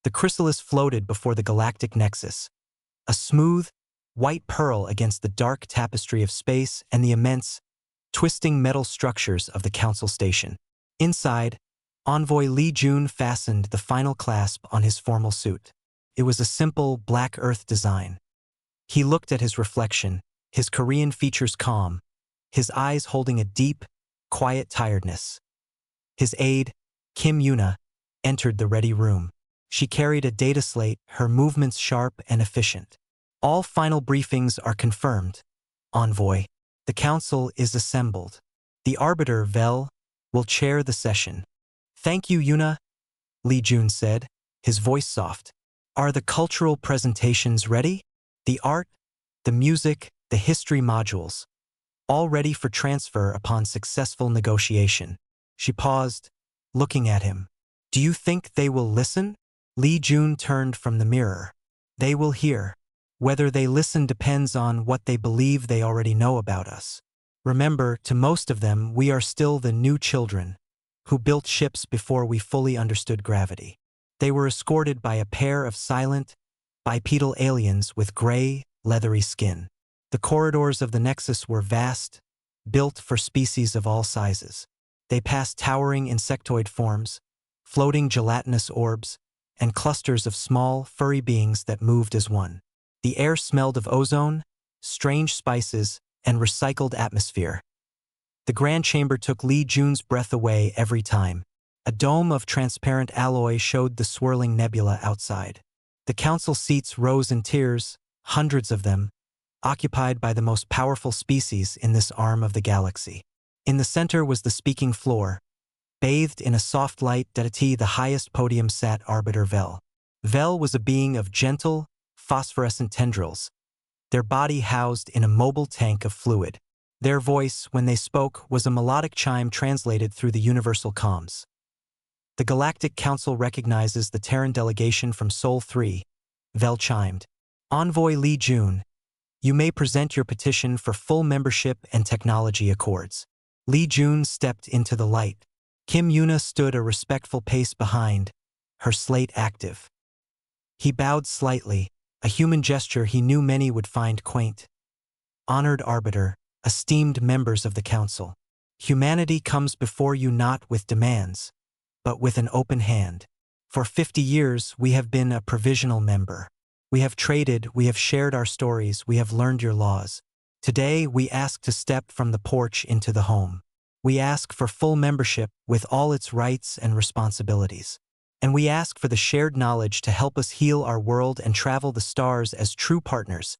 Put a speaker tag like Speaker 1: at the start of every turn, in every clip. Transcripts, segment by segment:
Speaker 1: The chrysalis floated before the galactic nexus, a smooth, white pearl against the dark tapestry of space and the immense, twisting metal structures of the Council Station. Inside, Envoy Li Jun fastened the final clasp on his formal suit. It was a simple, black earth design. He looked at his reflection, his Korean features calm, his eyes holding a deep, quiet tiredness. His aide, Kim Yuna, entered the ready room. She carried a data slate, her movements sharp and efficient. All final briefings are confirmed. Envoy. The council is assembled. The arbiter, Vel, will chair the session. Thank you, Yuna, Li Jun said, his voice soft. Are the cultural presentations ready? The art, the music, the history modules. All ready for transfer upon successful negotiation. She paused, looking at him. Do you think they will listen? Li Jun turned from the mirror. They will hear. Whether they listen depends on what they believe they already know about us. Remember, to most of them, we are still the new children, who built ships before we fully understood gravity. They were escorted by a pair of silent, bipedal aliens with gray, leathery skin. The corridors of the Nexus were vast, built for species of all sizes. They passed towering insectoid forms, floating gelatinous orbs, and clusters of small, furry beings that moved as one. The air smelled of ozone, strange spices, and recycled atmosphere. The grand chamber took Li Jun's breath away every time. A dome of transparent alloy showed the swirling nebula outside. The council seats rose in tiers, hundreds of them, occupied by the most powerful species in this arm of the galaxy. In the center was the speaking floor. Bathed in a soft light, at the highest podium sat Arbiter Vel. Vel was a being of gentle, phosphorescent tendrils, their body housed in a mobile tank of fluid. Their voice, when they spoke, was a melodic chime translated through the universal comms. The Galactic Council recognizes the Terran delegation from Sol 3, Vel chimed. Envoy Li Jun, you may present your petition for full membership and technology accords. Li Jun stepped into the light. Kim Yuna stood a respectful pace behind, her slate active. He bowed slightly, a human gesture he knew many would find quaint. Honored Arbiter, esteemed members of the Council, humanity comes before you not with demands, but with an open hand. For 50 years, we have been a provisional member. We have traded, we have shared our stories, we have learned your laws. Today, we ask to step from the porch into the home. We ask for full membership with all its rights and responsibilities. And we ask for the shared knowledge to help us heal our world and travel the stars as true partners,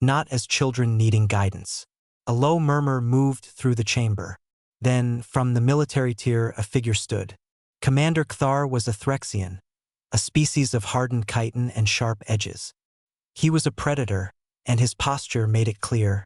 Speaker 1: not as children needing guidance. A low murmur moved through the chamber. Then, from the military tier, a figure stood. Commander Kthar was a Threxian, a species of hardened chitin and sharp edges. He was a predator, and his posture made it clear.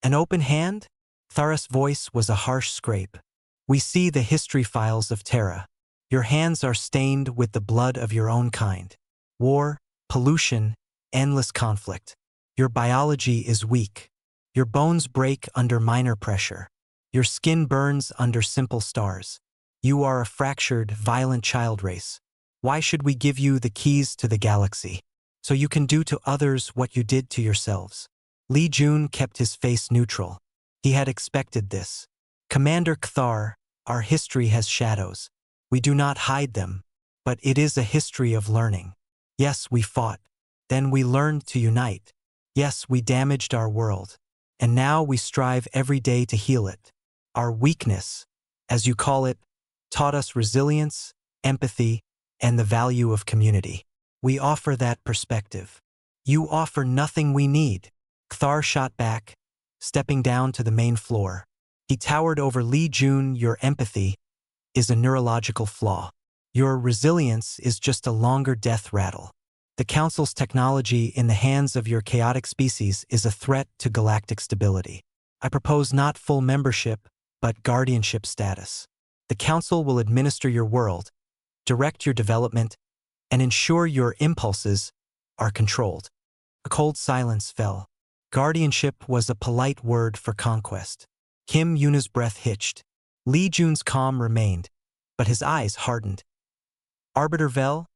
Speaker 1: An open hand? Thar's voice was a harsh scrape. We see the history files of Terra. Your hands are stained with the blood of your own kind. War, pollution, endless conflict. Your biology is weak. Your bones break under minor pressure. Your skin burns under simple stars. You are a fractured, violent child race. Why should we give you the keys to the galaxy? So you can do to others what you did to yourselves. Li Jun kept his face neutral. He had expected this. Commander Kthar, our history has shadows. We do not hide them, but it is a history of learning. Yes, we fought. Then we learned to unite. Yes, we damaged our world. And now we strive every day to heal it. Our weakness, as you call it, taught us resilience, empathy, and the value of community. We offer that perspective. You offer nothing we need. Kthar shot back, stepping down to the main floor. He towered over Li Jun. Your empathy is a neurological flaw. Your resilience is just a longer death rattle. The Council's technology in the hands of your chaotic species is a threat to galactic stability. I propose not full membership, but guardianship status. The Council will administer your world, direct your development, and ensure your impulses are controlled. A cold silence fell. Guardianship was a polite word for conquest. Kim Yuna's breath hitched. Li Jun's calm remained, but his eyes hardened. Arbiter Vel,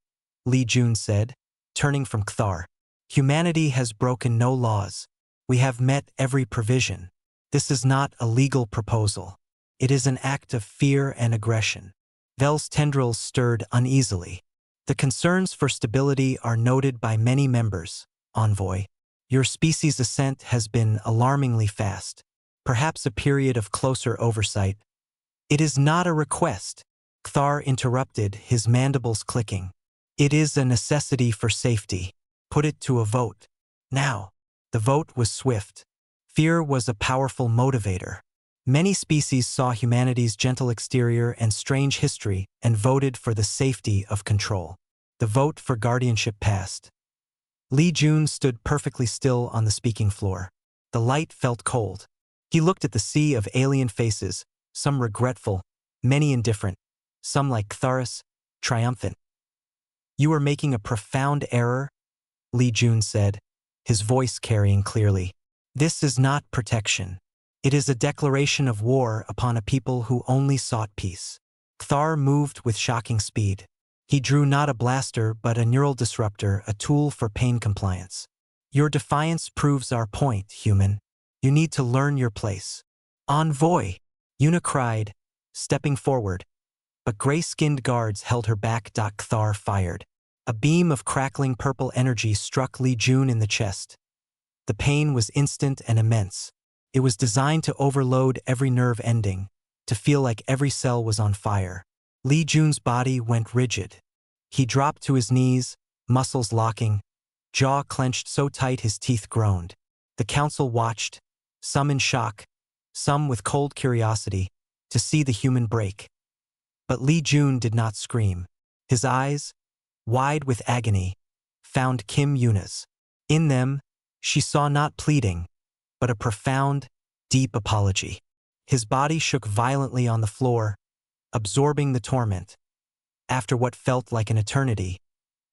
Speaker 1: Li Jun said, turning from Kthar. Humanity has broken no laws. We have met every provision. This is not a legal proposal. It is an act of fear and aggression. Vel's tendrils stirred uneasily. The concerns for stability are noted by many members, Envoy. Your species' ascent has been alarmingly fast. Perhaps a period of closer oversight. It is not a request, Kthar interrupted, his mandibles clicking. It is a necessity for safety. Put it to a vote. Now. The vote was swift. Fear was a powerful motivator. Many species saw humanity's gentle exterior and strange history and voted for the safety of control. The vote for guardianship passed. Li Jun stood perfectly still on the speaking floor. The light felt cold. He looked at the sea of alien faces, some regretful, many indifferent, some like Ktharis, triumphant. You are making a profound error, Li Jun said, his voice carrying clearly. This is not protection. It is a declaration of war upon a people who only sought peace. Kthar moved with shocking speed. He drew not a blaster but a neural disruptor, a tool for pain compliance. Your defiance proves our point, human. You need to learn your place. Envoy, Yuna cried, stepping forward. But gray-skinned guards held her back. Kthar fired. A beam of crackling purple energy struck Li Jun in the chest. The pain was instant and immense. It was designed to overload every nerve ending, to feel like every cell was on fire. Li Jun's body went rigid. He dropped to his knees, muscles locking, jaw clenched so tight his teeth groaned. The council watched, some in shock, some with cold curiosity, to see the human break. But Li Jun did not scream. His eyes, wide with agony, found Kim Yuna's. In them, she saw not pleading, but a profound, deep apology. His body shook violently on the floor, absorbing the torment. After what felt like an eternity,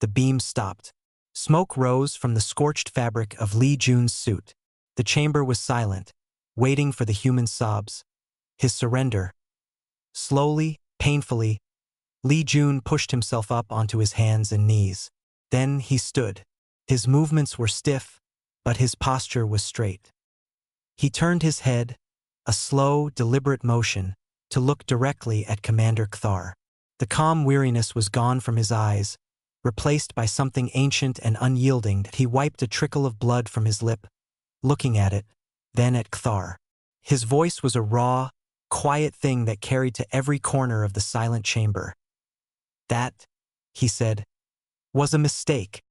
Speaker 1: the beam stopped. Smoke rose from the scorched fabric of Li Jun's suit. The chamber was silent, waiting for the human sobs. His surrender. Slowly, painfully, Li Jun pushed himself up onto his hands and knees. Then he stood. His movements were stiff, but his posture was straight. He turned his head, a slow, deliberate motion, to look directly at Commander Kthar. The calm weariness was gone from his eyes, replaced by something ancient and unyielding. He wiped a trickle of blood from his lip, looking at it, then at Kthar. His voice was a raw, quiet thing that carried to every corner of the silent chamber. That, he said, was a mistake.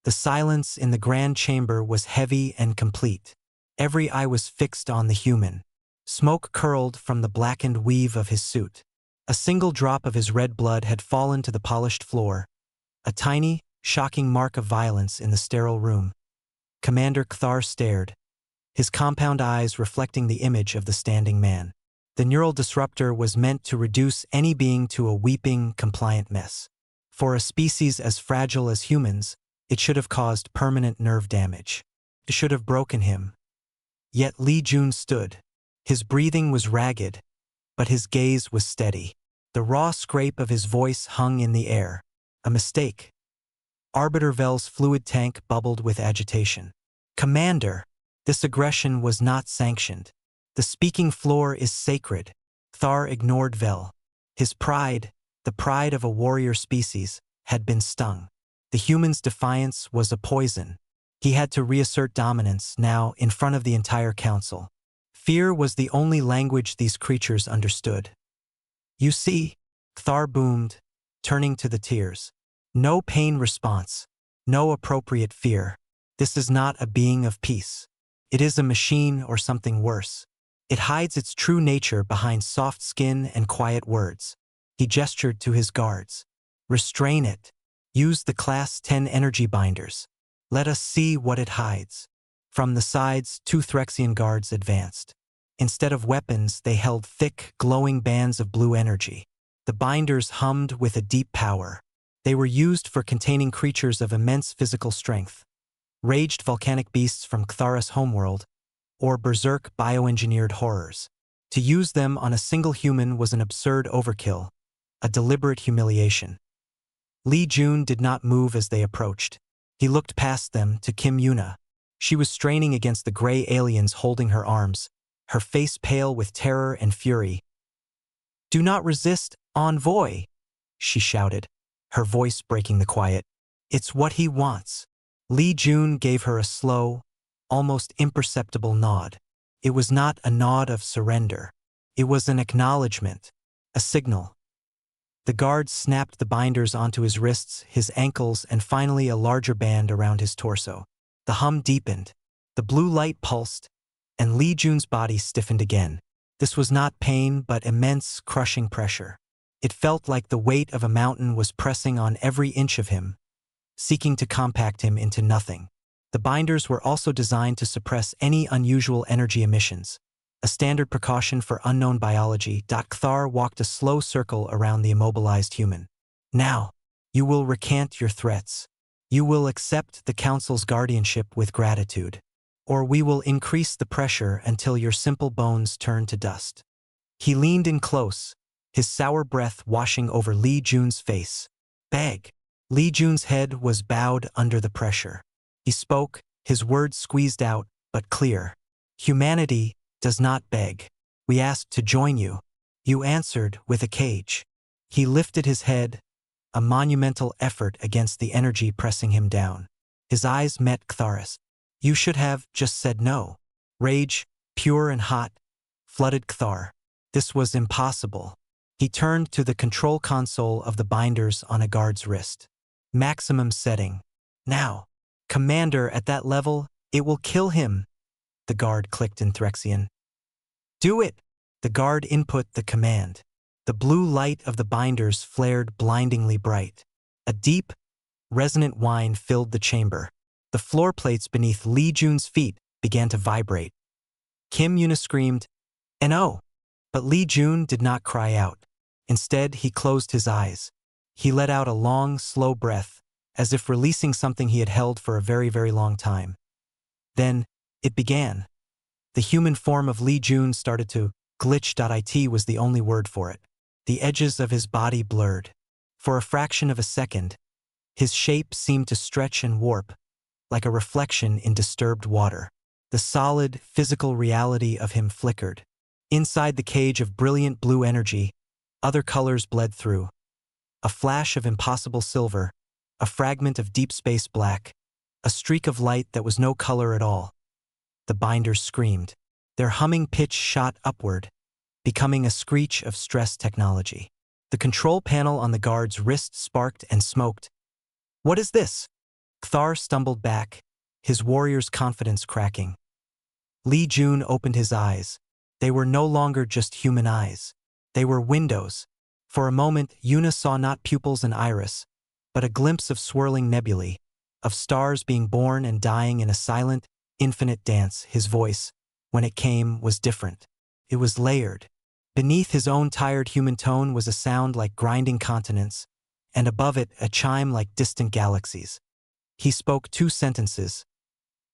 Speaker 1: The silence in the grand chamber was heavy and complete. Every eye was fixed on the human. Smoke curled from the blackened weave of his suit. A single drop of his red blood had fallen to the polished floor, a tiny, shocking mark of violence in the sterile room. Commander Kthar stared, his compound eyes reflecting the image of the standing man. The neural disruptor was meant to reduce any being to a weeping, compliant mess. For a species as fragile as humans, it should have caused permanent nerve damage. It should have broken him. Yet Li Jun stood. His breathing was ragged, but his gaze was steady. The raw scrape of his voice hung in the air. A mistake. Arbiter Vel's fluid tank bubbled with agitation. Commander, this aggression was not sanctioned. The speaking floor is sacred. Kthar ignored Vel. His pride, the pride of a warrior species, had been stung. The human's defiance was a poison. He had to reassert dominance now in front of the entire council. Fear was the only language these creatures understood. You see, Kthar boomed, turning to the tears. No pain response, no appropriate fear. This is not a being of peace. It is a machine or something worse. It hides its true nature behind soft skin and quiet words. He gestured to his guards. Restrain it. Use the Class 10 energy binders. Let us see what it hides. From the sides, 2 Threxian guards advanced. Instead of weapons, they held thick, glowing bands of blue energy. The binders hummed with a deep power. They were used for containing creatures of immense physical strength. Raged volcanic beasts from Ktharis' homeworld, or berserk bioengineered horrors. To use them on a single human was an absurd overkill, a deliberate humiliation. Lee Jun did not move as they approached. He looked past them to Kim Yuna. She was straining against the gray aliens holding her arms, her face pale with terror and fury. "Do not resist, Envoy," she shouted, her voice breaking the quiet. "It's what he wants." Lee Jun gave her a slow, almost imperceptible nod. It was not a nod of surrender. It was an acknowledgement, a signal. The guard snapped the binders onto his wrists, his ankles, and finally a larger band around his torso. The hum deepened. The blue light pulsed, and Lee Jun's body stiffened again. This was not pain, but immense, crushing pressure. It felt like the weight of a mountain was pressing on every inch of him, seeking to compact him into nothing. The binders were also designed to suppress any unusual energy emissions, a standard precaution for unknown biology. Kthar walked a slow circle around the immobilized human. "Now, you will recant your threats. You will accept the Council's guardianship with gratitude, or we will increase the pressure until your simple bones turn to dust." He leaned in close, his sour breath washing over Lee Jun's face. "Beg." Lee Jun's head was bowed under the pressure. He spoke, his words squeezed out, but clear. "Humanity does not beg. We asked to join you. You answered with a cage." He lifted his head, a monumental effort against the energy pressing him down. His eyes met Kthar's. "You should have just said no." Rage, pure and hot, flooded Kthar. This was impossible. He turned to the control console of the binders on a guard's wrist. "Maximum setting. Now. Commander, at that level, it will kill him." The guard clicked in Threxian. "Do it." The guard input the command. The blue light of the binders flared blindingly bright. A deep, resonant whine filled the chamber. The floor plates beneath Lee Jun's feet began to vibrate. Kim Yuna screamed, "No!" But Lee Jun did not cry out. Instead, he closed his eyes. He let out a long, slow breath, as if releasing something he had held for a very, very long time. Then, it began. The human form of Lee Jun started to glitch. It was the only word for it. The edges of his body blurred. For a fraction of a second, his shape seemed to stretch and warp, like a reflection in disturbed water. The solid, physical reality of him flickered. Inside the cage of brilliant blue energy, other colors bled through. A flash of impossible silver, a fragment of deep space black, a streak of light that was no color at all. The binders screamed. Their humming pitch shot upward, becoming a screech of stress technology. The control panel on the guard's wrist sparked and smoked. "What is this?" Kthar stumbled back, his warrior's confidence cracking. Lee Jun opened his eyes. They were no longer just human eyes. They were windows. For a moment, Yuna saw not pupils and iris, but a glimpse of swirling nebulae, of stars being born and dying in a silent, infinite dance. His voice, when it came, was different. It was layered. Beneath his own tired human tone was a sound like grinding continents, and above it a chime like distant galaxies. He spoke 2 sentences.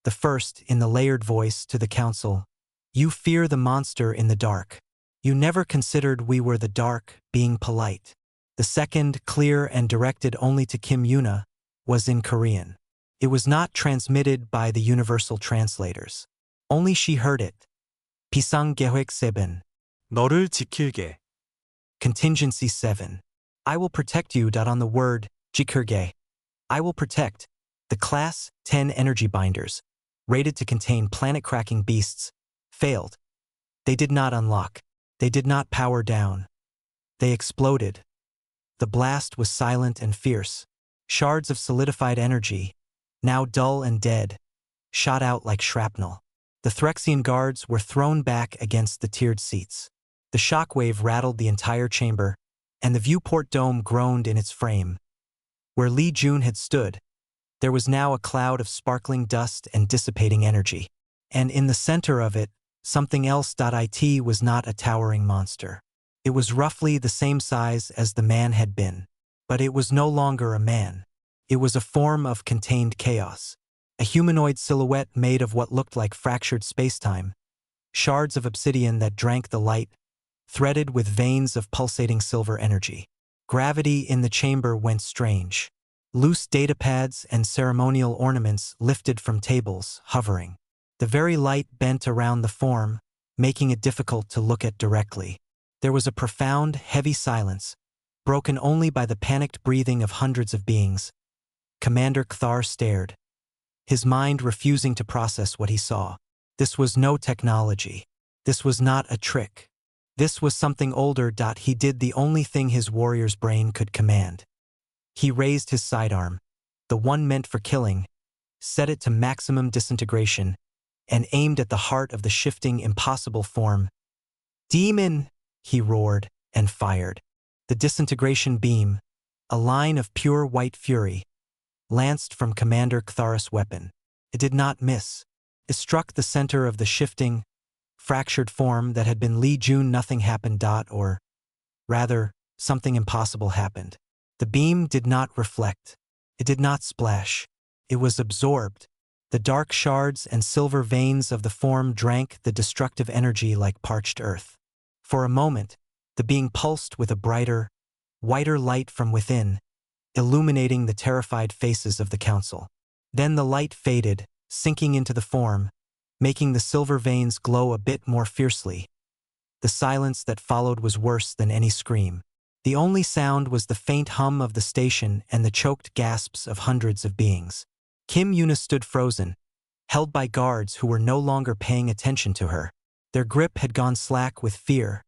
Speaker 1: The first, in the layered voice, to the council. "You fear the monster in the dark. You never considered we were the dark, being polite." The second, clear and directed only to Kim Yuna, was in Korean. It was not transmitted by the universal translators. Only she heard it. 비상 계획 7.
Speaker 2: 너를 지킬게.
Speaker 1: Contingency 7. I will protect you. On the word, 지킬게. I will protect. The Class 10 energy binders, rated to contain planet-cracking beasts, failed. They did not unlock. They did not power down. They exploded. The blast was silent and fierce. Shards of solidified energy, now dull and dead, shot out like shrapnel. The Threxian guards were thrown back against the tiered seats. The shockwave rattled the entire chamber, and the viewport dome groaned in its frame. Where Lee Jun had stood, there was now a cloud of sparkling dust and dissipating energy. And in the center of it, something else. It was not a towering monster. It was roughly the same size as the man had been. But it was no longer a man. It was a form of contained chaos. A humanoid silhouette made of what looked like fractured spacetime, shards of obsidian that drank the light, threaded with veins of pulsating silver energy. Gravity in the chamber went strange. Loose datapads and ceremonial ornaments lifted from tables, hovering. The very light bent around the form, making it difficult to look at directly. There was a profound, heavy silence, broken only by the panicked breathing of hundreds of beings. Commander Kthar stared, his mind refusing to process what he saw. This was no technology. This was not a trick. This was something older. He did the only thing his warrior's brain could command. He raised his sidearm, the one meant for killing, set it to maximum disintegration, and aimed at the heart of the shifting, impossible form. "Demon!" he roared, and fired. The disintegration beam, a line of pure white fury, lanced from Commander Kthar's weapon. It did not miss. It struck the center of the shifting, fractured form that had been Li Jun. Nothing happened. Or, rather, something impossible happened. The beam did not reflect. It did not splash. It was absorbed. The dark shards and silver veins of the form drank the destructive energy like parched earth. For a moment, the being pulsed with a brighter, whiter light from within, illuminating the terrified faces of the council. Then the light faded, sinking into the form, making the silver veins glow a bit more fiercely. The silence that followed was worse than any scream. The only sound was the faint hum of the station and the choked gasps of hundreds of beings. Kim Yuna stood frozen, held by guards who were no longer paying attention to her. Their grip had gone slack with fear.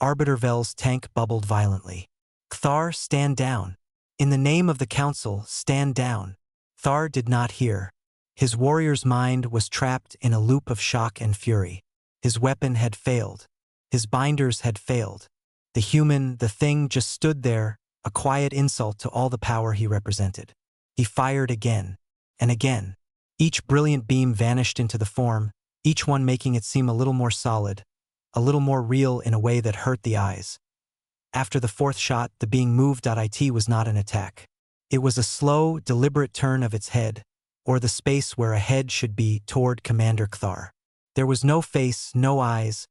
Speaker 1: Arbiter Vel's tank bubbled violently. "Kthar, stand down. In the name of the council, stand down." Kthar did not hear. His warrior's mind was trapped in a loop of shock and fury. His weapon had failed. His binders had failed. The human, the thing, just stood there, a quiet insult to all the power he represented. He fired again, and again. Each brilliant beam vanished into the form, each one making it seem a little more solid, a little more real in a way that hurt the eyes. After the fourth shot, the being moved. It was not an attack. It was a slow, deliberate turn of its head, or the space where a head should be, toward Commander Kthar. There was no face, no eyes,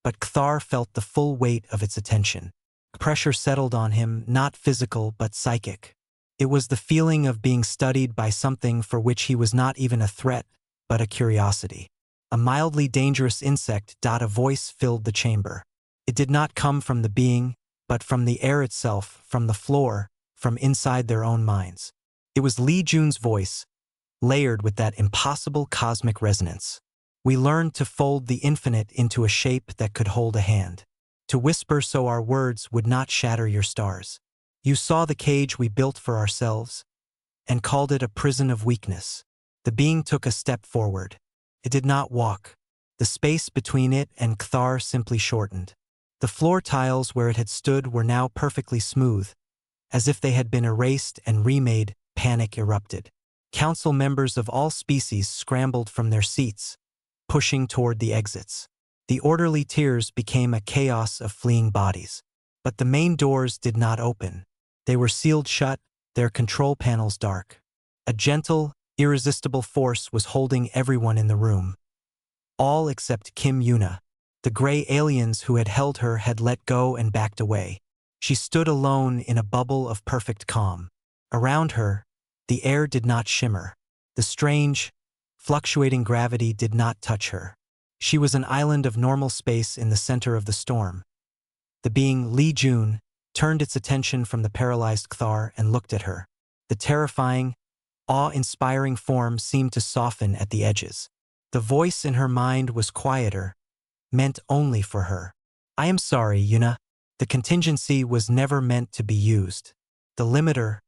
Speaker 1: but Kthar felt the full weight of its attention. Pressure settled on him, not physical but psychic. It was the feeling of being studied by something for which he was not even a threat, but a curiosity. A mildly dangerous insect. A voice filled the chamber. It did not come from the being, but from the air itself, from the floor, from inside their own minds. It was Li Jun's voice, layered with that impossible cosmic resonance. "We learned to fold the infinite into a shape that could hold a hand. To whisper so our words would not shatter your stars. You saw the cage we built for ourselves, and called it a prison of weakness." The being took a step forward. It did not walk. The space between it and Kthar simply shortened. The floor tiles where it had stood were now perfectly smooth, as if they had been erased and remade. Panic erupted. Council members of all species scrambled from their seats, pushing toward the exits. The orderly tiers became a chaos of fleeing bodies. But the main doors did not open. They were sealed shut, their control panels dark. A gentle, irresistible force was holding everyone in the room. All except Kim Yuna. The gray aliens who had held her had let go and backed away. She stood alone in a bubble of perfect calm. Around her, the air did not shimmer. The strange, fluctuating gravity did not touch her. She was an island of normal space in the center of the storm. The being Li Jun turned its attention from the paralyzed Kthar and looked at her. The terrifying, awe-inspiring form seemed to soften at the edges. The voice in her mind was quieter, meant only for her. "I am sorry, Yuna. The contingency was never meant to be used. The limiter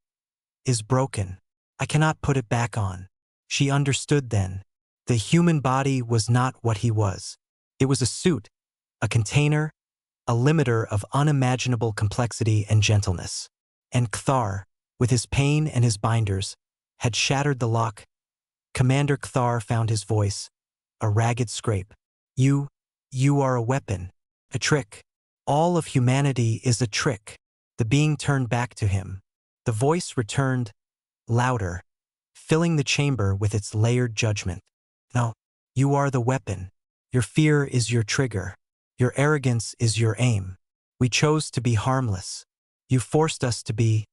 Speaker 1: is broken. I cannot put it back on." She understood then. The human body was not what he was. It was a suit, a container, a limiter of unimaginable complexity and gentleness. And Kthar, with his pain and his binders, had shattered the lock. Commander Kthar found his voice, a ragged scrape. You are a weapon, a trick. All of humanity is a trick." The being turned back to him. The voice returned, louder, filling the chamber with its layered judgment. "No, you are the weapon. Your fear is your trigger. Your arrogance is your aim. We chose to be harmless. You forced us to be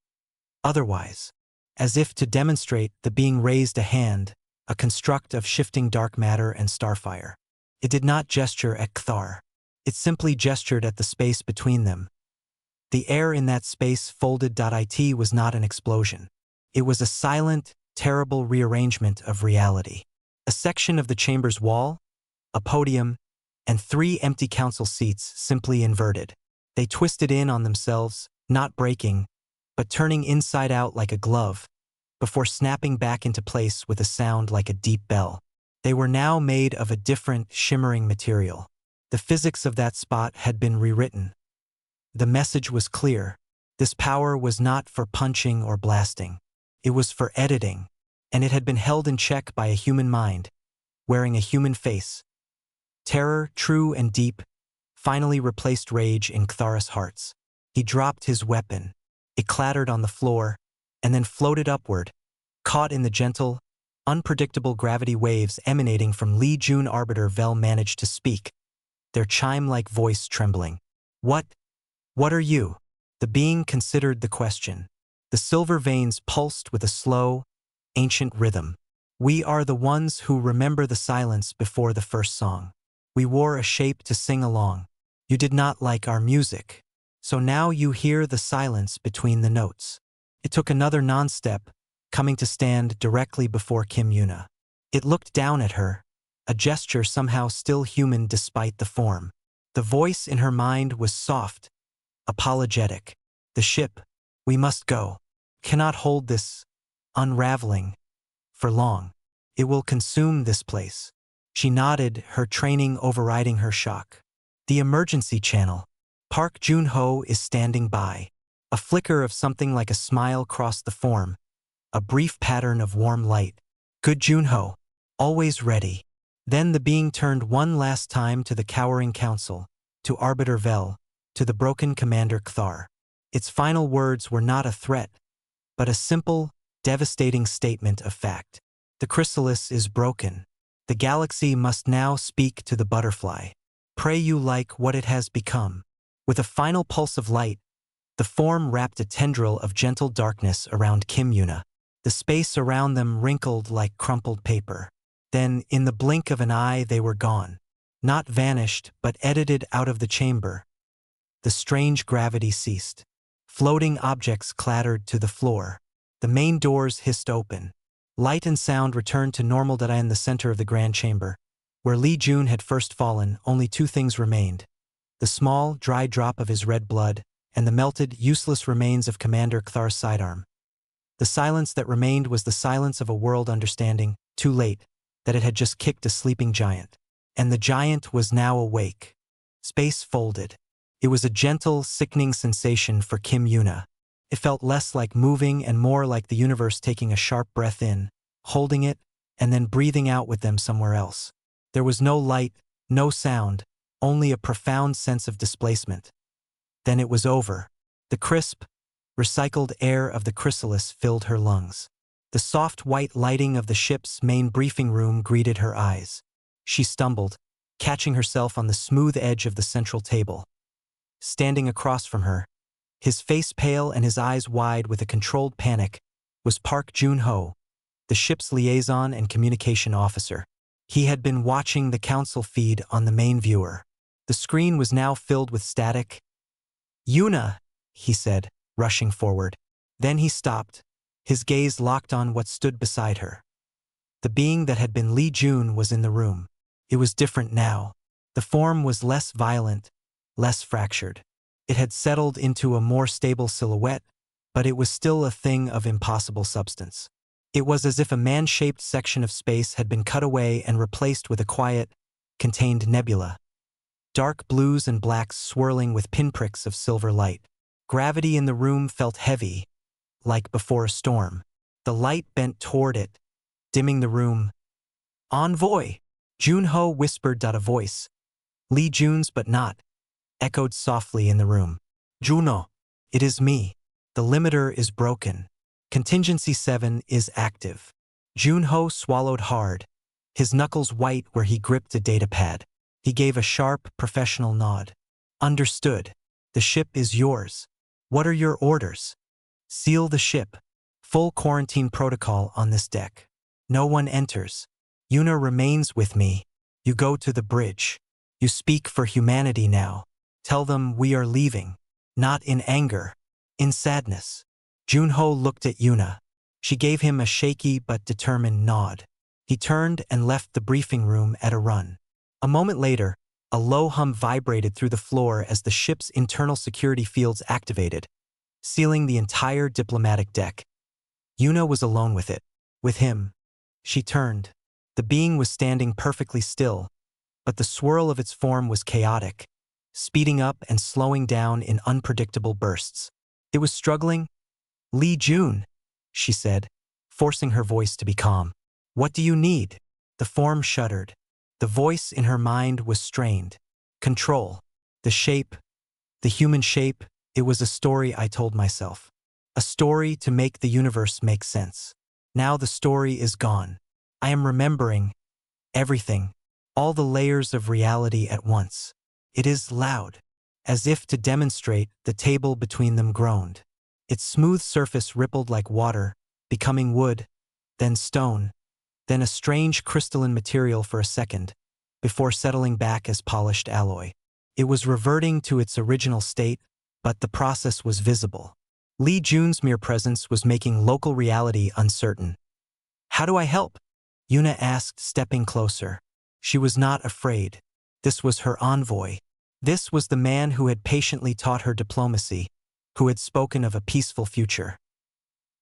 Speaker 1: otherwise. As if to demonstrate, the being raised a hand, a construct of shifting dark matter and starfire. It did not gesture at Kthar. It simply gestured at the space between them. The air in that space folded. It was not an explosion. It was a silent, terrible rearrangement of reality. A section of the chamber's wall, a podium, and 3 empty council seats simply inverted. They twisted in on themselves, not breaking, but turning inside out like a glove, before snapping back into place with a sound like a deep bell. They were now made of a different, shimmering material. The physics of that spot had been rewritten. The message was clear. This power was not for punching or blasting. It was for editing, and it had been held in check by a human mind, wearing a human face. Terror, true and deep, finally replaced rage in Ktharis' hearts. He dropped his weapon. It clattered on the floor, and then floated upward, caught in the gentle, unpredictable gravity waves emanating from Li Jun. Arbiter Vel managed to speak, their chime-like voice trembling. What are you? The being considered the question. The silver veins pulsed with a slow, ancient rhythm. We are the ones who remember the silence before the first song. We wore a shape to sing along. You did not like our music, so now you hear the silence between the notes. It took another non-step, coming to stand directly before Kim Yuna. It looked down at her, a gesture somehow still human despite the form. The voice in her mind was soft, apologetic. The ship, we must go, cannot hold this unraveling for long. It will consume this place. She nodded, her training overriding her shock. The emergency channel. Park Jun-ho is standing by. A flicker of something like a smile crossed the form, a brief pattern of warm light. Good Jun-ho, always ready. Then the being turned one last time to the cowering council, to Arbiter Vel, to the broken Commander Kthar. Its final words were not a threat, but a simple, devastating statement of fact. The chrysalis is broken. The galaxy must now speak to the butterfly. Pray you like what it has become. With a final pulse of light, the form wrapped a tendril of gentle darkness around Kim Yuna. The space around them wrinkled like crumpled paper. Then, in the blink of an eye, they were gone. Not vanished, but edited out of the chamber. The strange gravity ceased. Floating objects clattered to the floor. The main doors hissed open. Light and sound returned to normal. In the center of the grand chamber, where Li Jun had first fallen, only 2 things remained. The small, dry drop of his red blood, and the melted, useless remains of Commander Kthar's sidearm. The silence that remained was the silence of a world understanding, too late, that it had just kicked a sleeping giant. And the giant was now awake. Space folded. It was a gentle, sickening sensation for Kim Yuna. It felt less like moving and more like the universe taking a sharp breath in, holding it, and then breathing out with them somewhere else. There was no light, no sound, only a profound sense of displacement. Then it was over. The crisp, recycled air of the chrysalis filled her lungs. The soft white lighting of the ship's main briefing room greeted her eyes. She stumbled, catching herself on the smooth edge of the central table. Standing across from her, his face pale and his eyes wide with a controlled panic, was Park Jun-ho, the ship's liaison and communication officer. He had been watching the council feed on the main viewer. The screen was now filled with static. "Yuna," he said, rushing forward. Then he stopped, his gaze locked on what stood beside her. The being that had been Li Jun was in the room. It was different now. The form was less violent, less fractured. It had settled into a more stable silhouette, but it was still a thing of impossible substance. It was as if a man-shaped section of space had been cut away and replaced with a quiet, contained nebula. Dark blues and blacks swirling with pinpricks of silver light. Gravity in the room felt heavy, like before a storm. The light bent toward it, dimming the room. "Envoy!" Jun-ho whispered. A voice, Li Jun's but not, echoed softly in the room. "Juno, it is me. The limiter is broken. Contingency 7 is active." Jun-ho swallowed hard, his knuckles white where he gripped a datapad. He gave a sharp, professional nod. "Understood. The ship is yours." What are your orders? Seal the ship. Full quarantine protocol on this deck. No one enters. Yuna remains with me. You go to the bridge. You speak for humanity now. Tell them we are leaving. Not in anger. In sadness. Junho looked at Yuna. She gave him a shaky but determined nod. He turned and left the briefing room at a run. A moment later, a low hum vibrated through the floor as the ship's internal security fields activated, sealing the entire diplomatic deck. Yuna was alone with it. With him. She turned. The being was standing perfectly still, but the swirl of its form was chaotic, speeding up and slowing down in unpredictable bursts. It was struggling. Lee Jun, she said, forcing her voice to be calm. What do you need? The form shuddered. The voice in her mind was strained. Control. The shape. The human shape. It was a story I told myself. A story to make the universe make sense. Now the story is gone. I am remembering everything, all the layers of reality at once. It is loud. As if to demonstrate, the table between them groaned. Its smooth surface rippled like water, becoming wood, then stone, then a strange crystalline material for a second, before settling back as polished alloy. It was reverting to its original state, but the process was visible. Lee Jun's mere presence was making local reality uncertain. How do I help? Yuna asked, stepping closer. She was not afraid. This was her envoy. This was the man who had patiently taught her diplomacy, who had spoken of a peaceful future.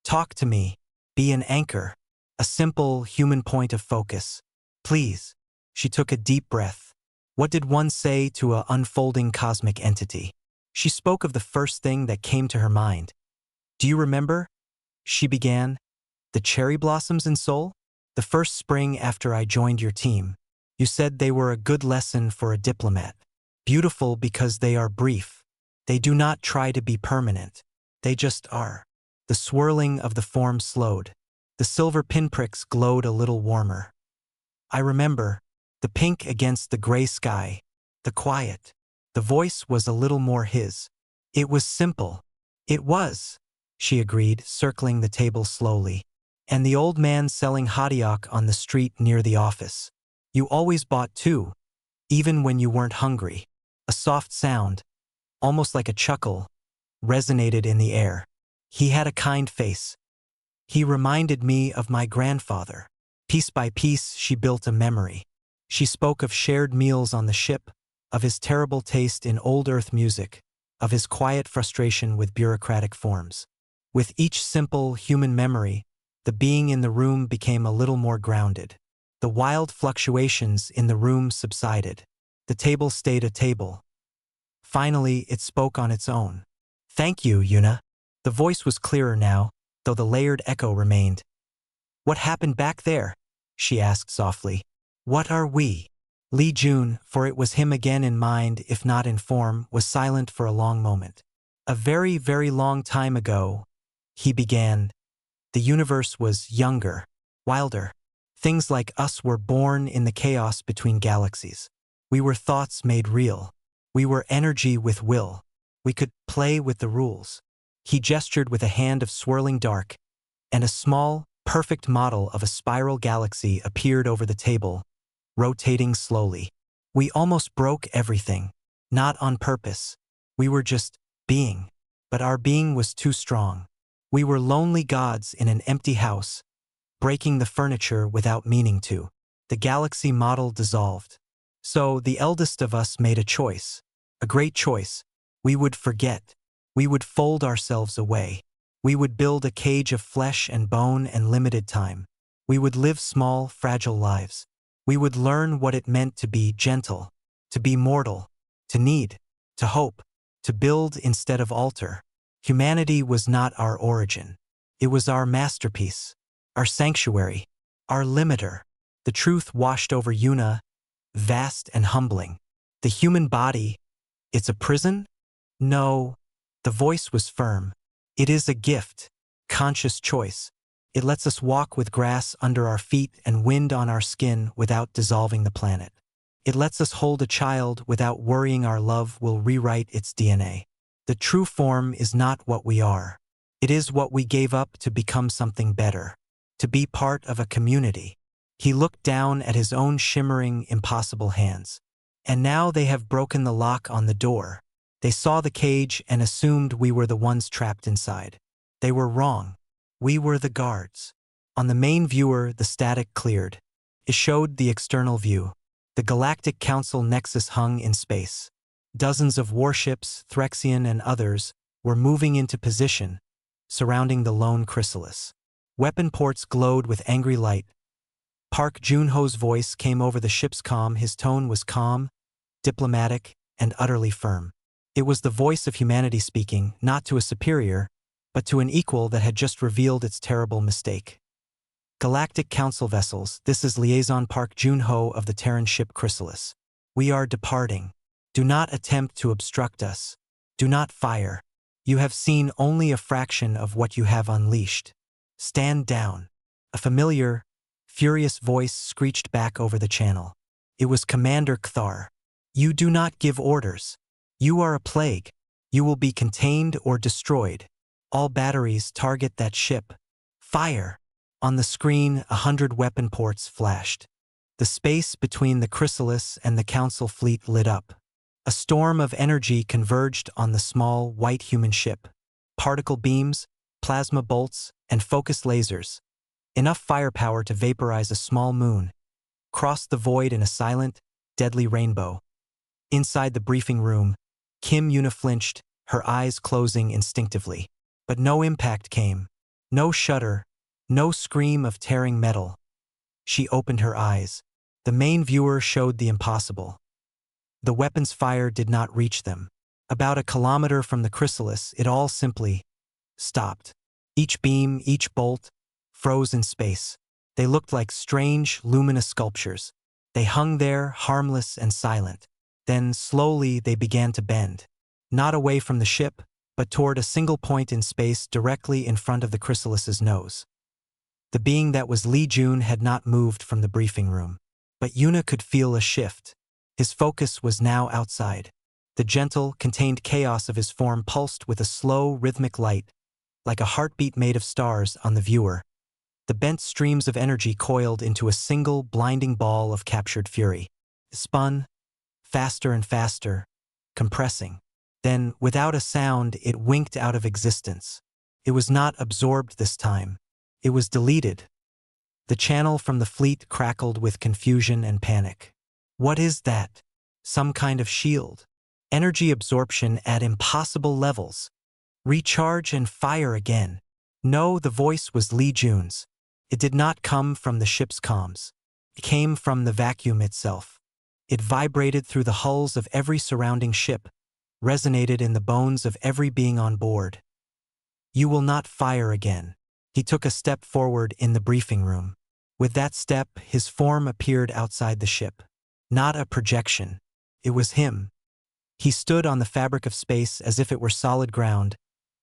Speaker 1: Talk to me. Be an anchor. A simple, human point of focus. Please. She took a deep breath. What did one say to an unfolding cosmic entity? She spoke of the first thing that came to her mind. Do you remember? She began. The cherry blossoms in Seoul? The first spring after I joined your team. You said they were a good lesson for a diplomat. Beautiful because they are brief. They do not try to be permanent. They just are. The swirling of the form slowed. The silver pinpricks glowed a little warmer. I remember. The pink against the gray sky. The quiet. The voice was a little more his. It was simple. It was, she agreed, circling the table slowly. And the old man selling hotdog on the street near the office. You always bought too, even when you weren't hungry. A soft sound, almost like a chuckle, resonated in the air. He had a kind face. He reminded me of my grandfather. Piece by piece, she built a memory. She spoke of shared meals on the ship, of his terrible taste in old earth music, of his quiet frustration with bureaucratic forms. With each simple human memory, the being in the room became a little more grounded. The wild fluctuations in the room subsided. The table stayed a table. Finally, it spoke on its own. Thank you, Yuna. The voice was clearer now, though the layered echo remained. What happened back there? She asked softly. What are we? Lee Jun, for it was him again in mind if not in form, was silent for a long moment. A very, very long time ago, he began. The universe was younger, wilder. Things like us were born in the chaos between galaxies. We were thoughts made real. We were energy with will. We could play with the rules. He gestured with a hand of swirling dark, and a small, perfect model of a spiral galaxy appeared over the table, rotating slowly. We almost broke everything, not on purpose. We were just being, but our being was too strong. We were lonely gods in an empty house, breaking the furniture without meaning to. The galaxy model dissolved. So the eldest of us made a choice, a great choice. We would forget. We would fold ourselves away. We would build a cage of flesh and bone and limited time. We would live small, fragile lives. We would learn what it meant to be gentle, to be mortal, to need, to hope, to build instead of alter. Humanity was not our origin. It was our masterpiece, our sanctuary, our limiter. The truth washed over Yuna, vast and humbling. The human body, it's a prison? No. The voice was firm. It is a gift, conscious choice. It lets us walk with grass under our feet and wind on our skin without dissolving the planet. It lets us hold a child without worrying our love will rewrite its DNA. The true form is not what we are. It is what we gave up to become something better, to be part of a community. He looked down at his own shimmering, impossible hands. And now they have broken the lock on the door. They saw the cage and assumed we were the ones trapped inside. They were wrong. We were the guards. On the main viewer, the static cleared. It showed the external view. The Galactic Council nexus hung in space. Dozens of warships, Threxian and others, were moving into position, surrounding the lone chrysalis. Weapon ports glowed with angry light. Park Junho's voice came over the ship's comm. His tone was calm, diplomatic, and utterly firm. It was the voice of humanity speaking, not to a superior, but to an equal that had just revealed its terrible mistake. Galactic Council vessels, this is Liaison Park Junho of the Terran ship Chrysalis. We are departing. Do not attempt to obstruct us. Do not fire. You have seen only a fraction of what you have unleashed. Stand down. A familiar, furious voice screeched back over the channel. It was Commander Kthar. You do not give orders. You are a plague. You will be contained or destroyed. All batteries target that ship. Fire! On the screen, 100 weapon ports flashed. The space between the chrysalis and the council fleet lit up. A storm of energy converged on the small, white human ship. Particle beams, plasma bolts, and focused lasers. Enough firepower to vaporize a small moon. Crossed the void in a silent, deadly rainbow. Inside the briefing room, Kim Yuna flinched, her eyes closing instinctively. But no impact came. No shudder. No scream of tearing metal. She opened her eyes. The main viewer showed the impossible. The weapon's fire did not reach them. About a kilometer from the chrysalis, it all simply stopped. Each beam, each bolt, froze in space. They looked like strange, luminous sculptures. They hung there, harmless and silent. Then, slowly, they began to bend. Not away from the ship, but toward a single point in space directly in front of the chrysalis's nose. The being that was Li Jun had not moved from the briefing room. But Yuna could feel a shift. His focus was now outside. The gentle, contained chaos of his form pulsed with a slow, rhythmic light, like a heartbeat made of stars on the viewer. The bent streams of energy coiled into a single, blinding ball of captured fury. It spun, faster and faster, compressing. Then, without a sound, it winked out of existence. It was not absorbed this time. It was deleted. The channel from the fleet crackled with confusion and panic. What is that? Some kind of shield. Energy absorption at impossible levels. Recharge and fire again. No, the voice was Li Jun's. It did not come from the ship's comms. It came from the vacuum itself. It vibrated through the hulls of every surrounding ship, resonated in the bones of every being on board. You will not fire again. He took a step forward in the briefing room. With that step, his form appeared outside the ship. Not a projection. It was him. He stood on the fabric of space as if it were solid ground,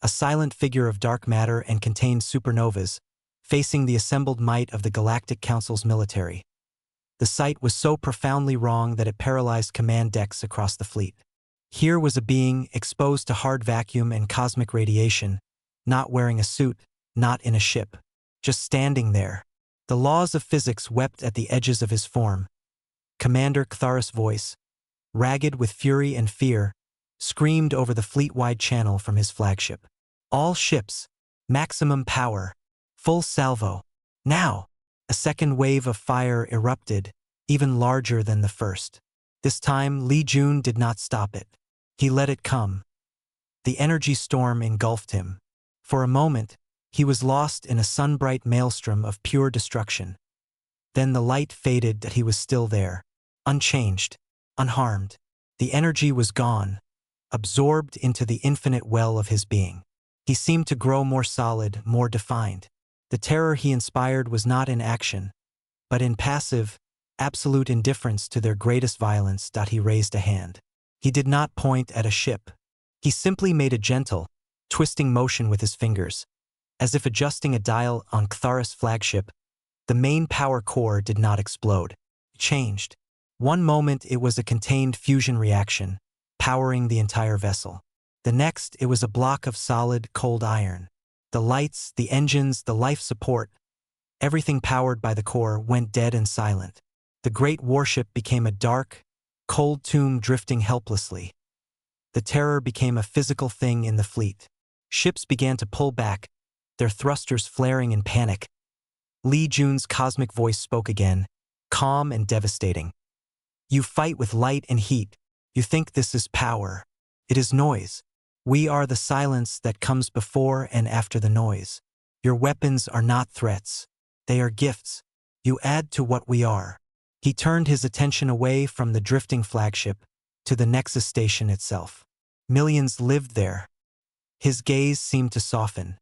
Speaker 1: a silent figure of dark matter and contained supernovas, facing the assembled might of the Galactic Council's military. The sight was so profoundly wrong that it paralyzed command decks across the fleet. Here was a being exposed to hard vacuum and cosmic radiation, not wearing a suit, not in a ship, just standing there. The laws of physics wept at the edges of his form. Commander Kthar's voice, ragged with fury and fear, screamed over the fleet-wide channel from his flagship. All ships, maximum power, full salvo. Now! A second wave of fire erupted, even larger than the first. This time, Li Jun did not stop it. He let it come. The energy storm engulfed him. For a moment, he was lost in a sun-bright maelstrom of pure destruction. Then the light faded, that he was still there, unchanged, unharmed. The energy was gone, absorbed into the infinite well of his being. He seemed to grow more solid, more defined. The terror he inspired was not in action, but in passive, absolute indifference to their greatest violence. He raised a hand. He did not point at a ship. He simply made a gentle, twisting motion with his fingers, as if adjusting a dial on Kthar's flagship. The main power core did not explode. It changed. One moment it was a contained fusion reaction, powering the entire vessel. The next, it was a block of solid, cold iron. The lights, the engines, the life support, everything powered by the core went dead and silent. The great warship became a dark, cold tomb drifting helplessly. The terror became a physical thing in the fleet. Ships began to pull back, their thrusters flaring in panic. Lee Jun's cosmic voice spoke again, calm and devastating. You fight with light and heat. You think this is power. It is noise. We are the silence that comes before and after the noise. Your weapons are not threats. They are gifts. You add to what we are. He turned his attention away from the drifting flagship to the Nexus station itself. Millions lived there. His gaze seemed to soften.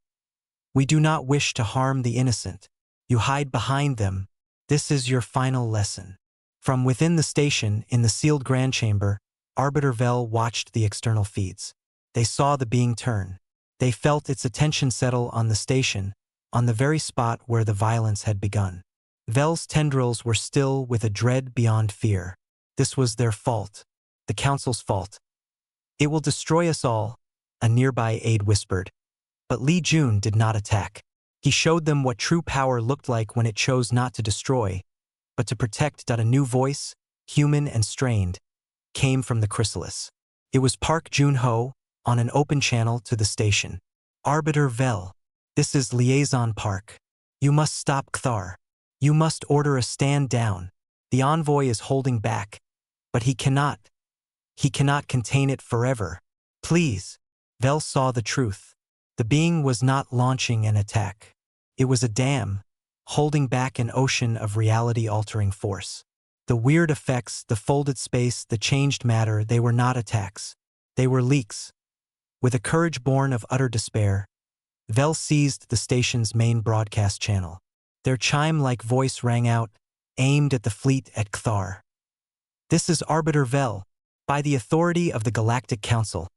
Speaker 1: We do not wish to harm the innocent. You hide behind them. This is your final lesson. From within the station, in the sealed grand chamber, Arbiter Vel watched the external feeds. They saw the being turn. They felt its attention settle on the station, on the very spot where the violence had begun. Vel's tendrils were still with a dread beyond fear. This was their fault. The Council's fault. It will destroy us all, a nearby aide whispered. But Lee Jun did not attack. He showed them what true power looked like when it chose not to destroy, but to protect. A new voice, human and strained, came from the chrysalis. It was Park Jun-ho, on an open channel to the station. Arbiter Vel, this is Liaison Park. You must stop Kthar. You must order a stand down. The Envoy is holding back, but he cannot. He cannot contain it forever. Please. Vel saw the truth. The being was not launching an attack. It was a dam, holding back an ocean of reality-altering force. The weird effects, the folded space, the changed matter, they were not attacks. They were leaks. With a courage born of utter despair, Vel seized the station's main broadcast channel. Their chime-like voice rang out, aimed at the fleet at Kthar. This is Arbiter Vel. By the authority of the Galactic Council,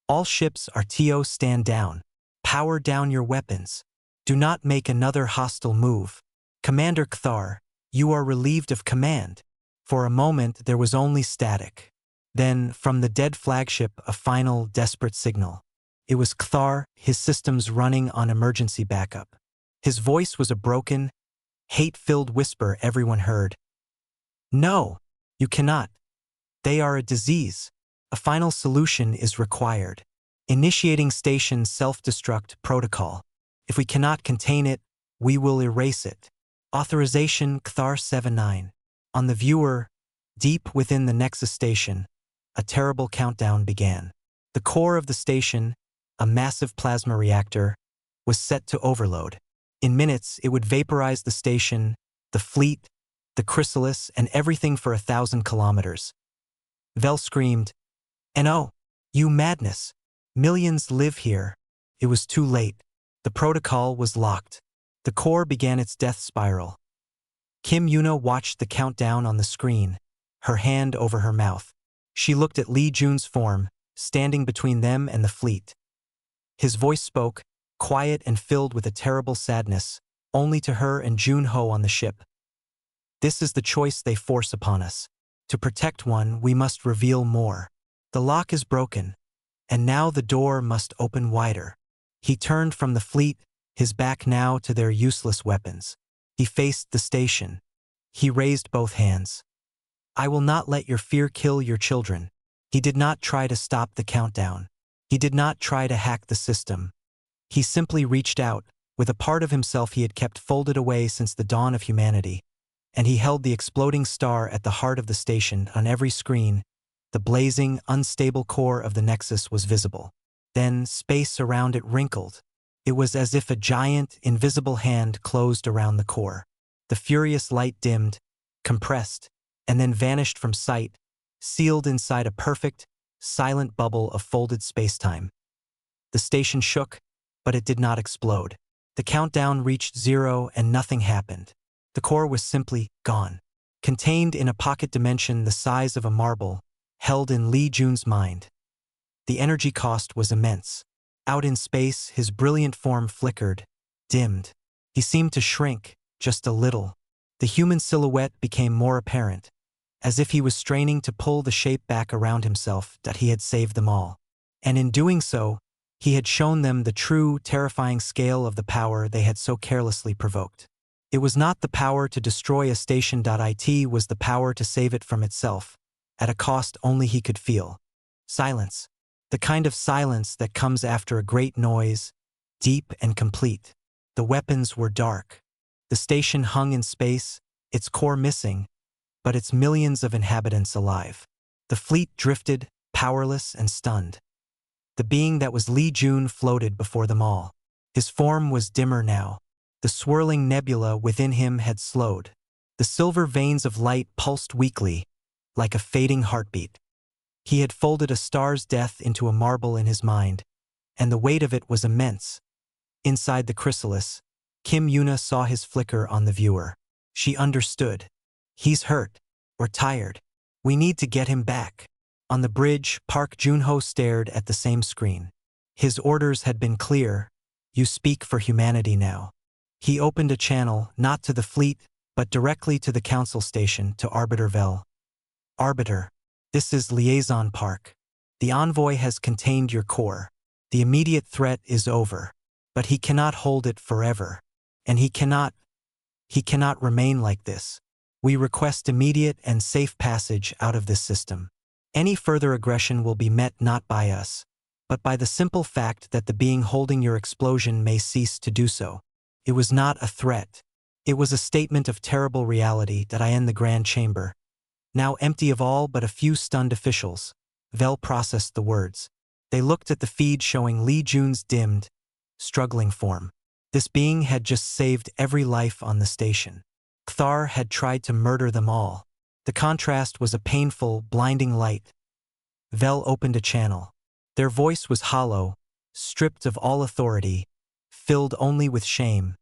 Speaker 1: all ships are TO stand down. Power down your weapons. Do not make another hostile move. Commander Kthar, you are relieved of command. For a moment there was only static. Then, from the dead flagship, a final, desperate signal. It was Kthar, his systems running on emergency backup. His voice was a broken, hate-filled whisper everyone heard. No, you cannot. They are a disease. A final solution is required. Initiating station self-destruct protocol. If we cannot contain it, we will erase it. Authorization Kthar 79. On the viewer, deep within the Nexus station, a terrible countdown began. The core of the station, a massive plasma reactor, was set to overload. In minutes, it would vaporize the station, the fleet, the chrysalis, and everything for 1,000 kilometers. Vel screamed, "No, you madness! Millions live here." It was too late. The protocol was locked. The core began its death spiral. Kim Yuna watched the countdown on the screen, her hand over her mouth. She looked at Lee Jun's form, standing between them and the fleet. His voice spoke, quiet and filled with a terrible sadness, only to her and Jun-ho on the ship. This is the choice they force upon us. To protect one, we must reveal more. The lock is broken, and now the door must open wider. He turned from the fleet, his back now to their useless weapons. He faced the station. He raised both hands. I will not let your fear kill your children. He did not try to stop the countdown. He did not try to hack the system. He simply reached out, with a part of himself he had kept folded away since the dawn of humanity, and he held the exploding star at the heart of the station. On every screen, the blazing, unstable core of the Nexus was visible. Then space around it wrinkled. It was as if a giant, invisible hand closed around the core. The furious light dimmed, compressed, and then vanished from sight, sealed inside a perfect, silent bubble of folded spacetime. The station shook, but it did not explode. The countdown reached 0 and nothing happened. The core was simply gone. Contained in a pocket dimension the size of a marble, held in Lee Jun's mind. The energy cost was immense. Out in space, his brilliant form flickered, dimmed. He seemed to shrink, just a little. The human silhouette became more apparent, as if he was straining to pull the shape back around himself. That he had saved them all. And in doing so, he had shown them the true, terrifying scale of the power they had so carelessly provoked. It was not the power to destroy a station. It was the power to save it from itself, at a cost only he could feel. Silence. The kind of silence that comes after a great noise, deep and complete. The weapons were dark. The station hung in space, its core missing, but its millions of inhabitants alive. The fleet drifted, powerless and stunned. The being that was Li Jun floated before them all. His form was dimmer now. The swirling nebula within him had slowed. The silver veins of light pulsed weakly, like a fading heartbeat. He had folded a star's death into a marble in his mind, and the weight of it was immense. Inside the chrysalis, Kim Yuna saw his flicker on the viewer. She understood. He's hurt, or tired. We need to get him back. On the bridge, Park Junho stared at the same screen. His orders had been clear. You speak for humanity now. He opened a channel, not to the fleet, but directly to the council station, to Arbiter Vel. Arbiter, this is Liaison Park. The Envoy has contained your core. The immediate threat is over. But he cannot hold it forever. And he cannot remain like this. We request immediate and safe passage out of this system. Any further aggression will be met not by us, but by the simple fact that the being holding your explosion may cease to do so. It was not a threat. It was a statement of terrible reality that I end the Grand Chamber. Now empty of all but a few stunned officials, Vel processed the words. They looked at the feed showing Li Jun's dimmed, struggling form. This being had just saved every life on the station. Thar had tried to murder them all. The contrast was a painful, blinding light. Vel opened a channel. Their voice was hollow, stripped of all authority, filled only with shame.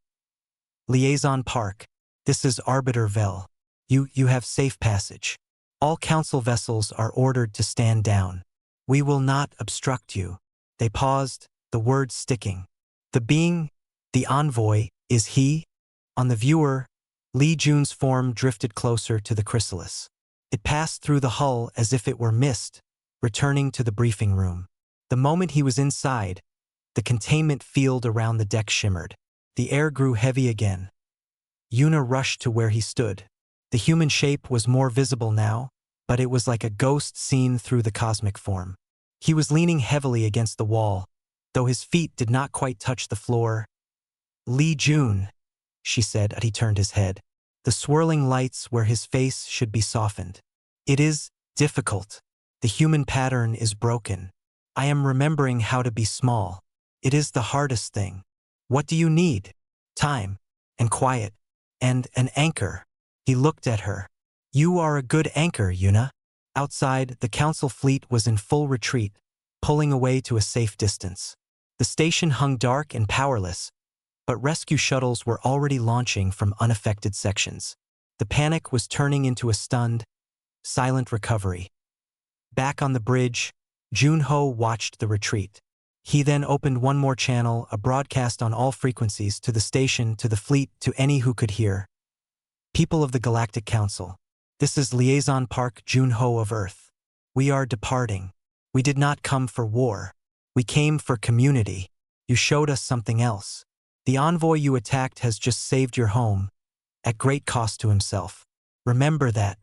Speaker 1: Liaison Park, this is Arbiter Vel. You have safe passage. All council vessels are ordered to stand down. We will not obstruct you. They paused, the words sticking. The being, the Envoy, is he? On the viewer, Li Jun's form drifted closer to the chrysalis. It passed through the hull as if it were mist, returning to the briefing room. The moment he was inside, the containment field around the deck shimmered. The air grew heavy again. Yuna rushed to where he stood. The human shape was more visible now, but it was like a ghost seen through the cosmic form. He was leaning heavily against the wall, though his feet did not quite touch the floor. Li Jun, she said as he turned his head. The swirling lights where his face should be softened. It is difficult. The human pattern is broken. I am remembering how to be small. It is the hardest thing. What do you need? Time, and quiet, and an anchor. He looked at her. You are a good anchor, Yuna. Outside, the council fleet was in full retreat, pulling away to a safe distance. The station hung dark and powerless, but rescue shuttles were already launching from unaffected sections. The panic was turning into a stunned, silent recovery. Back on the bridge, Junho watched the retreat. He then opened one more channel, a broadcast on all frequencies, to the station, to the fleet, to any who could hear. People of the Galactic Council, this is Liaison Park Junho of Earth. We are departing. We did not come for war. We came for community. You showed us something else. The envoy you attacked has just saved your home, at great cost to himself. Remember that.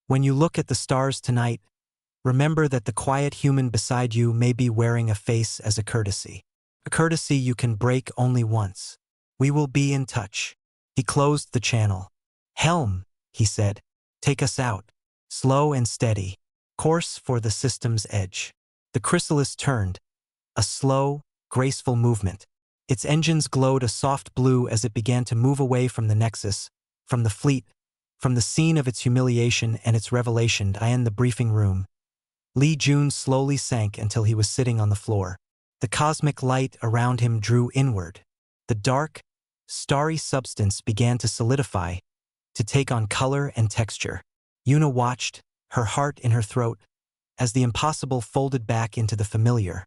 Speaker 1: When you look at the stars tonight, remember that the quiet human beside you may be wearing a face as a courtesy you can break only once. We will be in touch. He closed the channel. Helm, he said, take us out. Slow and steady. Course for the system's edge. The chrysalis turned. A slow, graceful movement. Its engines glowed a soft blue as it began to move away from the Nexus, from the fleet, from the scene of its humiliation and its revelation. In the briefing room, Li Jun slowly sank until he was sitting on the floor. The cosmic light around him drew inward. The dark, starry substance began to solidify, to take on color and texture. Yuna watched, her heart in her throat, as the impossible folded back into the familiar.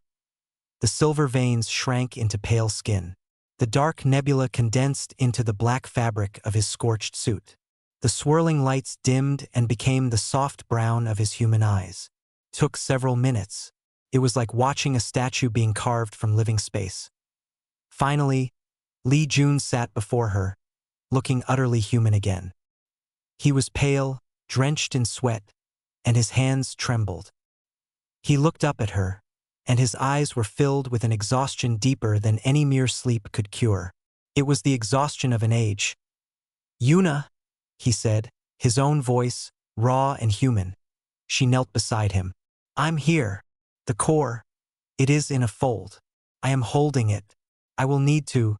Speaker 1: The silver veins shrank into pale skin. The dark nebula condensed into the black fabric of his scorched suit. The swirling lights dimmed and became the soft brown of his human eyes. Took several minutes. It was like watching a statue being carved from living space. Finally, Lee Jun sat before her, looking utterly human again. He was pale, drenched in sweat, and his hands trembled. He looked up at her, and his eyes were filled with an exhaustion deeper than any mere sleep could cure. It was the exhaustion of an age. "Yuna," he said, his own voice, raw and human. She knelt beside him. "I'm here. The core. It is in a fold. I am holding it. I will need to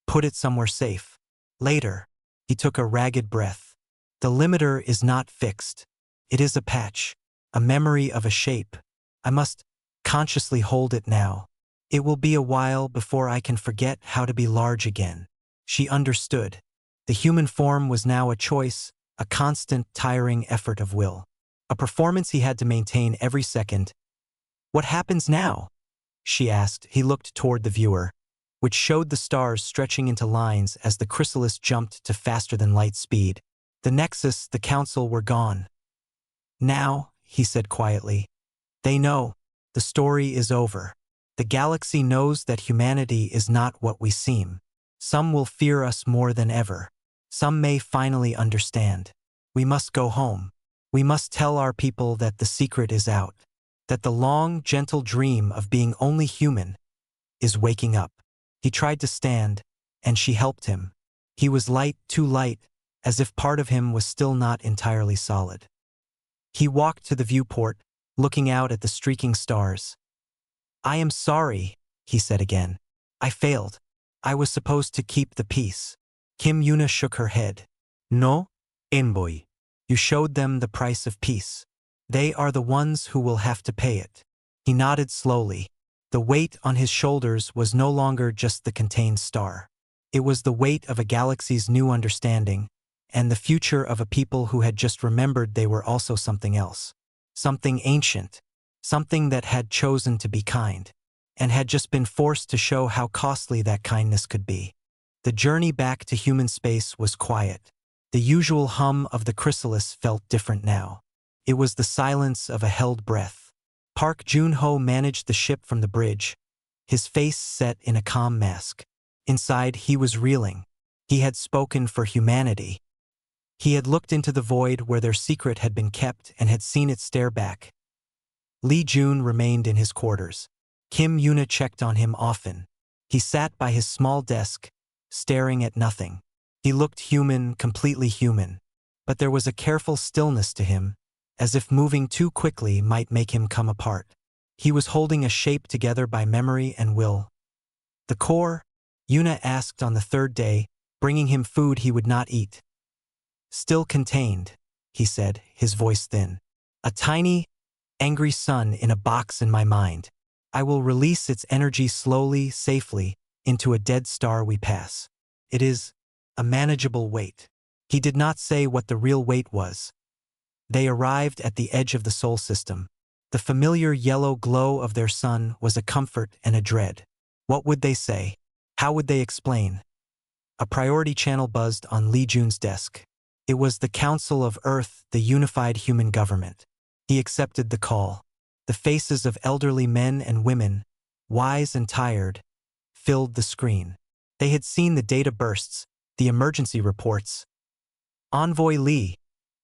Speaker 1: put it somewhere safe. Later." He took a ragged breath. "The limiter is not fixed. It is a patch, a memory of a shape. I must consciously hold it now. It will be a while before I can forget how to be large again." She understood. The human form was now a choice, a constant, tiring effort of will. A performance he had to maintain every second. "What happens now?" she asked. He looked toward the viewer, which showed the stars stretching into lines as the chrysalis jumped to faster-than-light speed. The Nexus, the Council were gone. "Now," he said quietly, "they know. The story is over. The galaxy knows that humanity is not what we seem. Some will fear us more than ever. Some may finally understand. We must go home. We must tell our people that the secret is out. That the long, gentle dream of being only human is waking up." He tried to stand, and she helped him. He was light, too light, as if part of him was still not entirely solid. He walked to the viewport, looking out at the streaking stars. "I am sorry," he said again. "I failed. I was supposed to keep the peace." Kim Yuna shook her head. "No, Envoy. You showed them the price of peace. They are the ones who will have to pay it." He nodded slowly. The weight on his shoulders was no longer just the contained star. It was the weight of a galaxy's new understanding, and the future of a people who had just remembered they were also something else. Something ancient. Something that had chosen to be kind, and had just been forced to show how costly that kindness could be. The journey back to human space was quiet. The usual hum of the chrysalis felt different now. It was the silence of a held breath. Park Jun-ho managed the ship from the bridge, his face set in a calm mask. Inside, he was reeling. He had spoken for humanity. He had looked into the void where their secret had been kept and had seen it stare back. Lee Jun remained in his quarters. Kim Yuna checked on him often. He sat by his small desk, staring at nothing. He looked human, completely human. But there was a careful stillness to him, as if moving too quickly might make him come apart. He was holding a shape together by memory and will. "The core?" Yuna asked on the third day, bringing him food he would not eat. "Still contained," he said, his voice thin. "A tiny, angry sun in a box in my mind. I will release its energy slowly, safely, into a dead star we pass. It is a manageable weight." He did not say what the real weight was. They arrived at the edge of the Sol system. The familiar yellow glow of their sun was a comfort and a dread. What would they say? How would they explain? A priority channel buzzed on Lee Jun's desk. It was the Council of Earth, the unified human government. He accepted the call. The faces of elderly men and women, wise and tired, filled the screen. They had seen the data bursts, the emergency reports. "Envoy Lee,"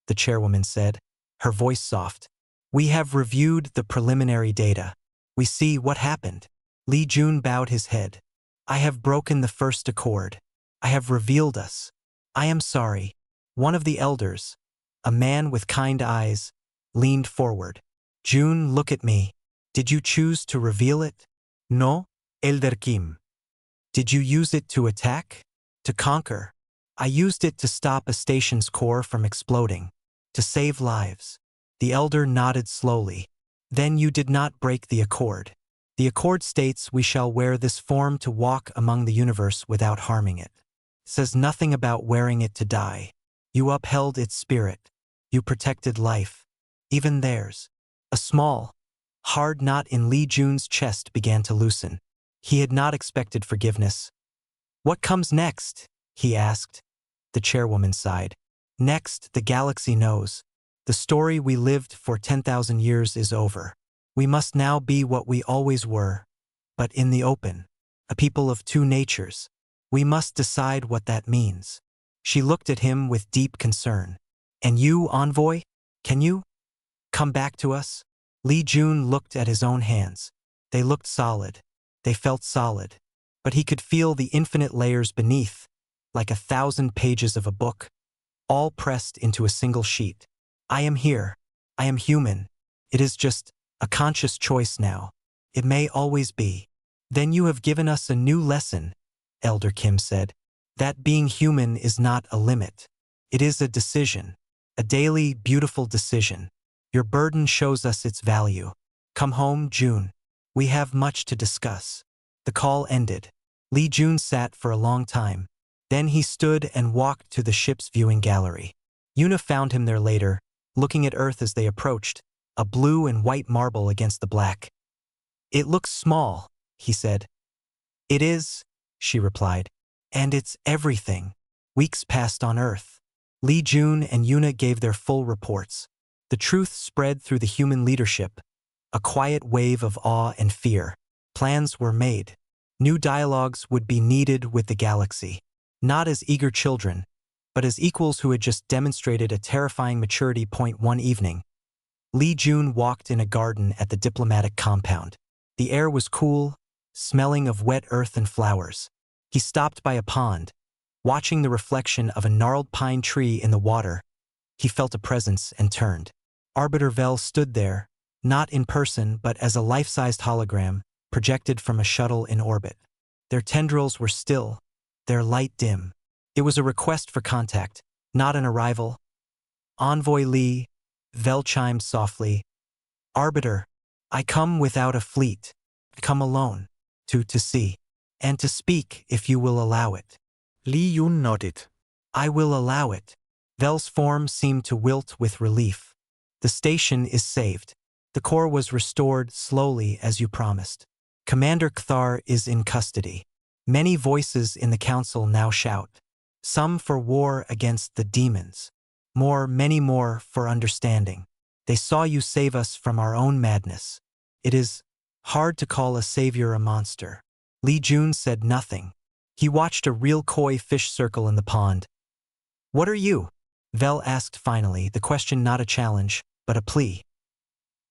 Speaker 1: the chairwoman said, her voice soft. "We have reviewed the preliminary data. We see what happened." Lee Jun bowed his head. "I have broken the first accord. I have revealed us. I am sorry." One of the elders, a man with kind eyes, leaned forward. "Jun, look at me. Did you choose to reveal it?" "No, Elder Kim." "Did you use it to attack? To conquer?" "I used it to stop a station's core from exploding. To save lives." The elder nodded slowly. "Then you did not break the accord. The accord states we shall wear this form to walk among the universe without harming it. It says nothing about wearing it to die. You upheld its spirit. You protected life. Even theirs." A small, hard knot in Lee Jun's chest began to loosen. He had not expected forgiveness. "What comes next?" he asked. The chairwoman sighed. "Next, the galaxy knows. The story we lived for 10,000 years is over. We must now be what we always were, but in the open, a people of two natures. We must decide what that means. She looked at him with deep concern. And you, Envoy? Can you come back to us? Li Jun looked at his own hands. They looked solid. They felt solid. But he could feel the infinite layers beneath, like 1,000 pages of a book, all pressed into a single sheet. I am here. I am human. It is just a conscious choice now. It may always be. Then you have given us a new lesson, Elder Kim said. That being human is not a limit. It is a decision. A daily, beautiful decision. Your burden shows us its value. Come home, June. We have much to discuss. The call ended. Li Jun sat for a long time. Then he stood and walked to the ship's viewing gallery. Yuna found him there later, looking at Earth as they approached, a blue and white marble against the black. It looks small, he said. It is, she replied. And it's everything. Weeks passed on Earth. Li Jun and Yuna gave their full reports. The truth spread through the human leadership. A quiet wave of awe and fear. Plans were made. New dialogues would be needed with the galaxy. Not as eager children, but as equals who had just demonstrated a terrifying maturity point one evening. Li Jun walked in a garden at the diplomatic compound. The air was cool, smelling of wet earth and flowers. He stopped by a pond. Watching the reflection of a gnarled pine tree in the water, he felt a presence and turned. Arbiter Vel stood there, not in person but as a life-sized hologram projected from a shuttle in orbit. Their tendrils were still, their light dim. It was a request for contact, not an arrival. Envoy Li, Vel chimed softly. Arbiter, I come without a fleet. I come alone, to see, and to speak if you will allow it.
Speaker 2: Li Yun nodded.
Speaker 1: I will allow it. Vel's form seemed to wilt with relief. The station is saved. The core was restored slowly as you promised. Commander Kthar is in custody. Many voices in the council now shout. Some for war against the demons. Many more for understanding. They saw you save us from our own madness. It is hard to call a savior a monster. Li Jun said nothing. He watched a real koi fish circle in the pond. What are you? Vel asked finally, the question not a challenge, but a plea.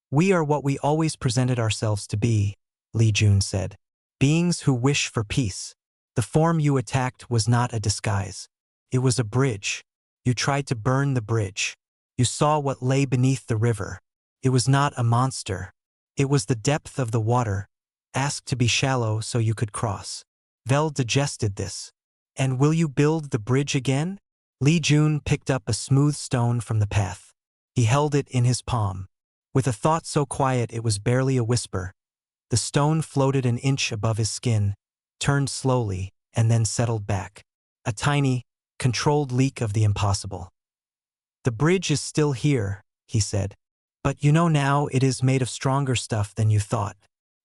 Speaker 1: We are what we always presented ourselves to be, Li Jun said. Beings who wish for peace. The form you attacked was not a disguise. It was a bridge. You tried to burn the bridge. You saw what lay beneath the river. It was not a monster. It was the depth of the water, asked to be shallow so you could cross. Vel digested this. And will you build the bridge again? Li Jun picked up a smooth stone from the path. He held it in his palm. With a thought so quiet it was barely a whisper. The stone floated an inch above his skin, turned slowly, and then settled back. A tiny, controlled leak of the impossible. The bridge is still here, he said. But you know now it is made of stronger stuff than you thought.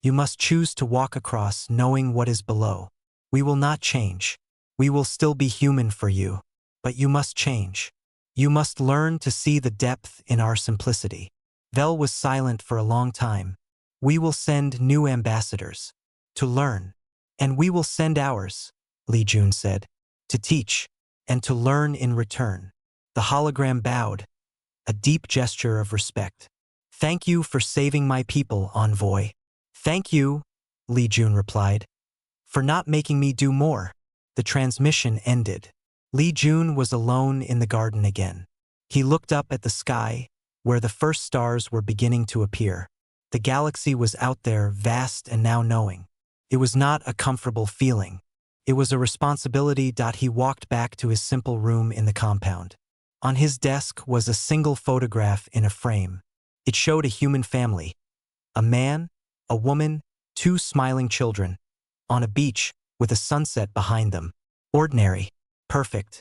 Speaker 1: You must choose to walk across knowing what is below. We will not change. We will still be human for you. But you must change. You must learn to see the depth in our simplicity. Vel was silent for a long time. We will send new ambassadors. To learn. And we will send ours, Li Jun said. To teach. And to learn in return. The hologram bowed. A deep gesture of respect. Thank you for saving my people, Envoy. Thank you, Li Jun replied. For not making me do more. The transmission ended. Li Jun was alone in the garden again. He looked up at the sky, where the first stars were beginning to appear. The galaxy was out there, vast and now knowing. It was not a comfortable feeling. It was a responsibility. He walked back to his simple room in the compound. On his desk was a single photograph in a frame. It showed a human family. A man, a woman, two smiling children. On a beach, with a sunset behind them. Ordinary. Perfect.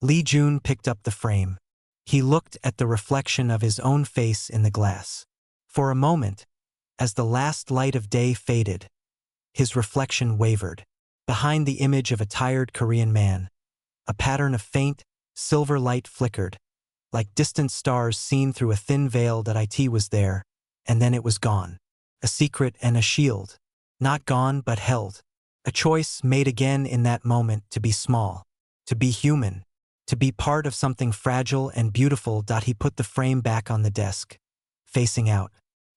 Speaker 1: Li Jun picked up the frame. He looked at the reflection of his own face in the glass. For a moment, as the last light of day faded, his reflection wavered. Behind the image of a tired Korean man, a pattern of faint, silver light flickered, like distant stars seen through a thin veil. It was there, and then it was gone. A secret and a shield. Not gone, but held. A choice made again in that moment to be small, to be human, to be part of something fragile and beautiful. He put the frame back on the desk, facing out.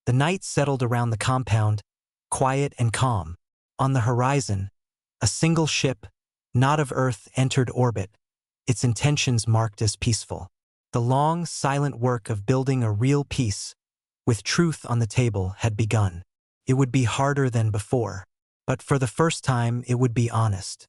Speaker 1: The night settled around the compound, quiet and calm. On the horizon, a single ship, not of Earth, entered orbit, its intentions marked as peaceful. The long, silent work of building a real peace, with truth on the table, had begun. It would be harder than before, but for the first time it would be honest.